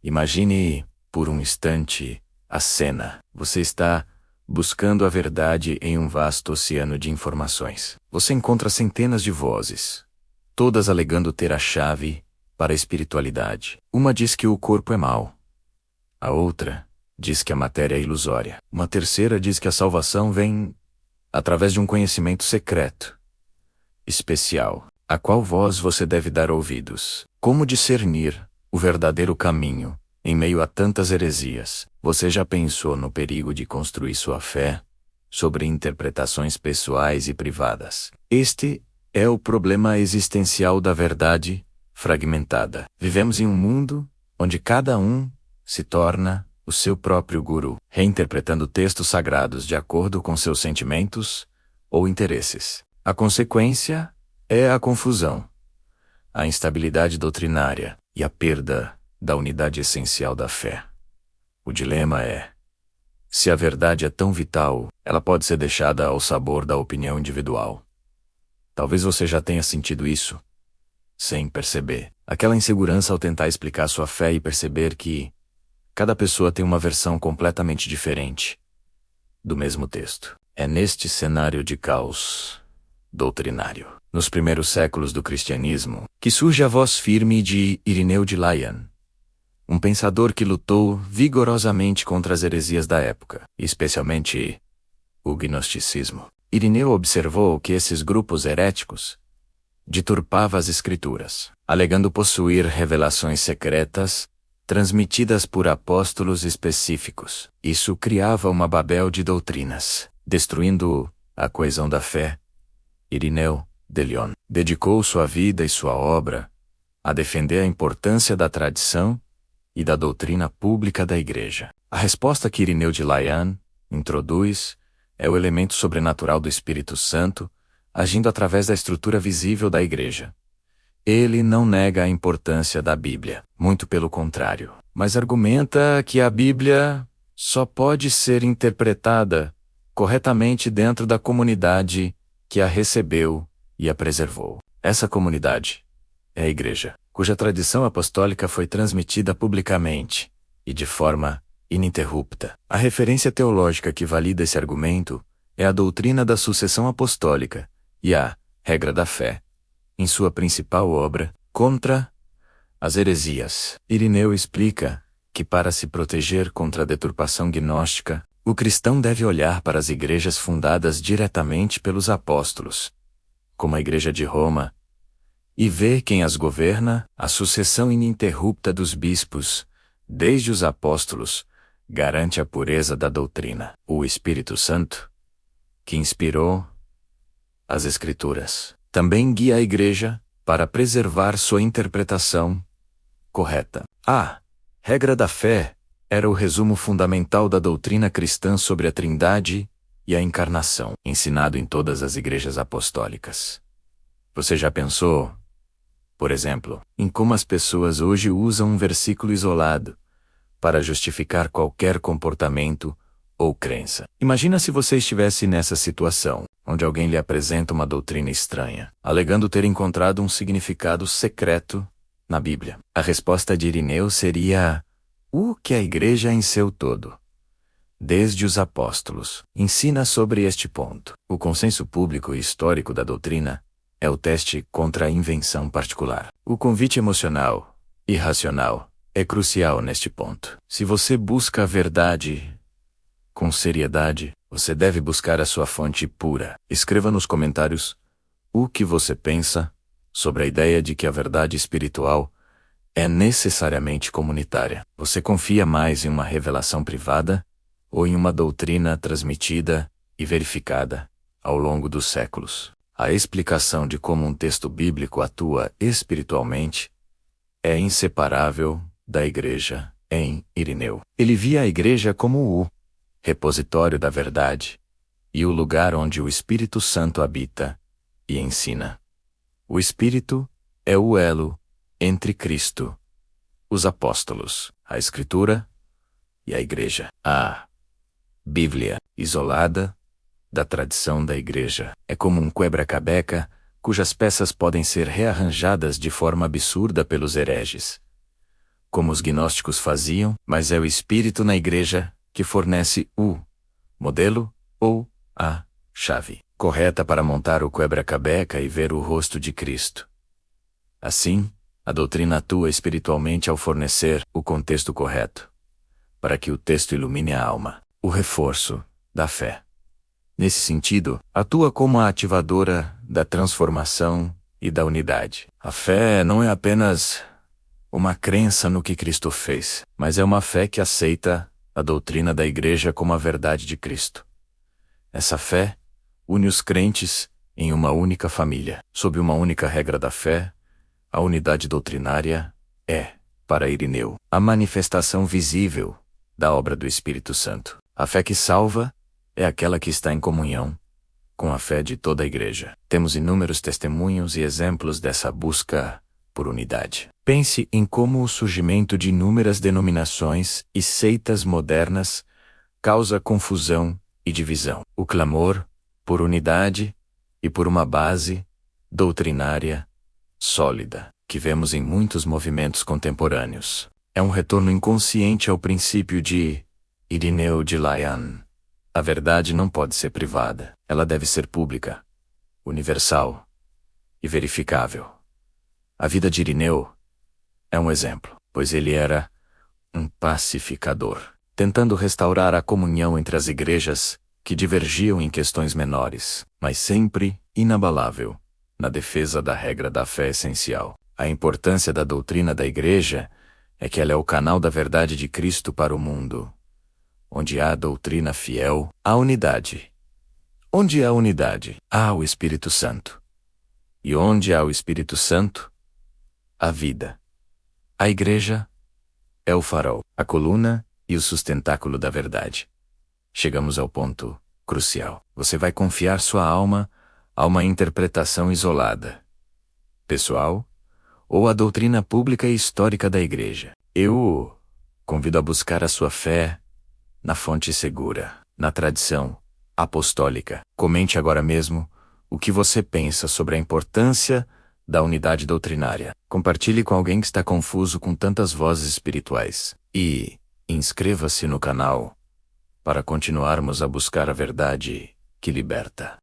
Imagine, por um instante, a cena. Você está buscando a verdade em um vasto oceano de informações. Você encontra centenas de vozes, todas alegando ter a chave para a espiritualidade. Uma diz que o corpo é mau. A outra diz que a matéria é ilusória. Uma terceira diz que a salvação vem através de um conhecimento secreto, especial. A qual voz você deve dar ouvidos? Como discernir o verdadeiro caminho em meio a tantas heresias? Você já pensou no perigo de construir sua fé sobre interpretações pessoais e privadas? Este é o problema existencial da verdade fragmentada. Vivemos em um mundo onde cada um se torna o seu próprio guru, reinterpretando textos sagrados de acordo com seus sentimentos ou interesses. A consequência é a confusão, a instabilidade doutrinária e a perda da unidade essencial da fé. O dilema é: se a verdade é tão vital, ela pode ser deixada ao sabor da opinião individual. Talvez você já tenha sentido isso, sem perceber. Aquela insegurança ao tentar explicar sua fé e perceber que cada pessoa tem uma versão completamente diferente do mesmo texto. É neste cenário de caos doutrinário, nos primeiros séculos do cristianismo, que surge a voz firme de Irineu de Lyon, um pensador que lutou vigorosamente contra as heresias da época, especialmente o gnosticismo. Irineu observou que esses grupos heréticos deturpavam as escrituras, alegando possuir revelações secretas transmitidas por apóstolos específicos. Isso criava uma babel de doutrinas, destruindo a coesão da fé. Irineu de Lyon dedicou sua vida e sua obra a defender a importância da tradição e da doutrina pública da Igreja. A resposta que Irineu de Lyon introduz é o elemento sobrenatural do Espírito Santo, agindo através da estrutura visível da Igreja. Ele não nega a importância da Bíblia, muito pelo contrário, mas argumenta que a Bíblia só pode ser interpretada corretamente dentro da comunidade que a recebeu e a preservou. Essa comunidade é a Igreja, cuja tradição apostólica foi transmitida publicamente e de forma ininterrupta. A referência teológica que valida esse argumento é a doutrina da sucessão apostólica e a regra da fé, em sua principal obra, Contra as Heresias. Irineu explica que para se proteger contra a deturpação gnóstica, o cristão deve olhar para as igrejas fundadas diretamente pelos apóstolos, como a Igreja de Roma, e ver quem as governa. A sucessão ininterrupta dos bispos, desde os apóstolos, garante a pureza da doutrina. O Espírito Santo, que inspirou as Escrituras, também guia a Igreja para preservar sua interpretação correta. A regra da fé era o resumo fundamental da doutrina cristã sobre a Trindade e a Encarnação, ensinado em todas as igrejas apostólicas. Você já pensou, por exemplo, em como as pessoas hoje usam um versículo isolado para justificar qualquer comportamento ou crença? Imagina se você estivesse nessa situação, onde alguém lhe apresenta uma doutrina estranha, alegando ter encontrado um significado secreto na Bíblia. A resposta de Irineu seria: o que a Igreja em seu todo, desde os apóstolos, ensina sobre este ponto. O consenso público e histórico da doutrina é o teste contra a invenção particular. O convite emocional e racional é crucial neste ponto. Se você busca a verdade com seriedade, você deve buscar a sua fonte pura. Escreva nos comentários o que você pensa sobre a ideia de que a verdade espiritual é necessariamente comunitária. Você confia mais em uma revelação privada ou em uma doutrina transmitida e verificada ao longo dos séculos? A explicação de como um texto bíblico atua espiritualmente é inseparável da Igreja em Irineu. Ele via a Igreja como o repositório da verdade e o lugar onde o Espírito Santo habita e ensina. O Espírito é o elo entre Cristo, os apóstolos, a Escritura e a Igreja. A Bíblia, isolada da tradição da Igreja, é como um quebra-cabeça cujas peças podem ser rearranjadas de forma absurda pelos hereges. como os gnósticos faziam, mas é o Espírito na Igreja que fornece o modelo ou a chave correta para montar o quebra-cabeça e ver o rosto de Cristo. Assim, a doutrina atua espiritualmente ao fornecer o contexto correto, para que o texto ilumine a alma, o reforço da fé. Nesse sentido, atua como a ativadora da transformação e da unidade. A fé não é apenas uma crença no que Cristo fez, mas é uma fé que aceita a doutrina da Igreja como a verdade de Cristo. Essa fé une os crentes em uma única família, sob uma única regra da fé. A unidade doutrinária é, para Irineu, a manifestação visível da obra do Espírito Santo. A fé que salva é aquela que está em comunhão com a fé de toda a Igreja. Temos inúmeros testemunhos e exemplos dessa busca por unidade. Pense em como o surgimento de inúmeras denominações e seitas modernas causa confusão e divisão. O clamor por unidade e por uma base doutrinária sólida, que vemos em muitos movimentos contemporâneos, é um retorno inconsciente ao princípio de Irineu de Lyon. A verdade não pode ser privada, ela deve ser pública, universal e verificável. A vida de Irineu é um exemplo, pois ele era um pacificador, tentando restaurar a comunhão entre as igrejas que divergiam em questões menores, mas sempre inabalável na defesa da regra da fé essencial. A importância da doutrina da Igreja é que ela é o canal da verdade de Cristo para o mundo. Onde há doutrina fiel, há unidade. Onde há unidade, há o Espírito Santo. E onde há o Espírito Santo, há vida. A Igreja é o farol, a coluna e o sustentáculo da verdade. Chegamos ao ponto crucial. Você vai confiar sua alma a uma interpretação isolada, pessoal, ou a doutrina pública e histórica da Igreja? Eu o convido a buscar a sua fé na fonte segura, na tradição apostólica. Comente agora mesmo o que você pensa sobre a importância da unidade doutrinária. Compartilhe com alguém que está confuso com tantas vozes espirituais. E inscreva-se no canal para continuarmos a buscar a verdade que liberta.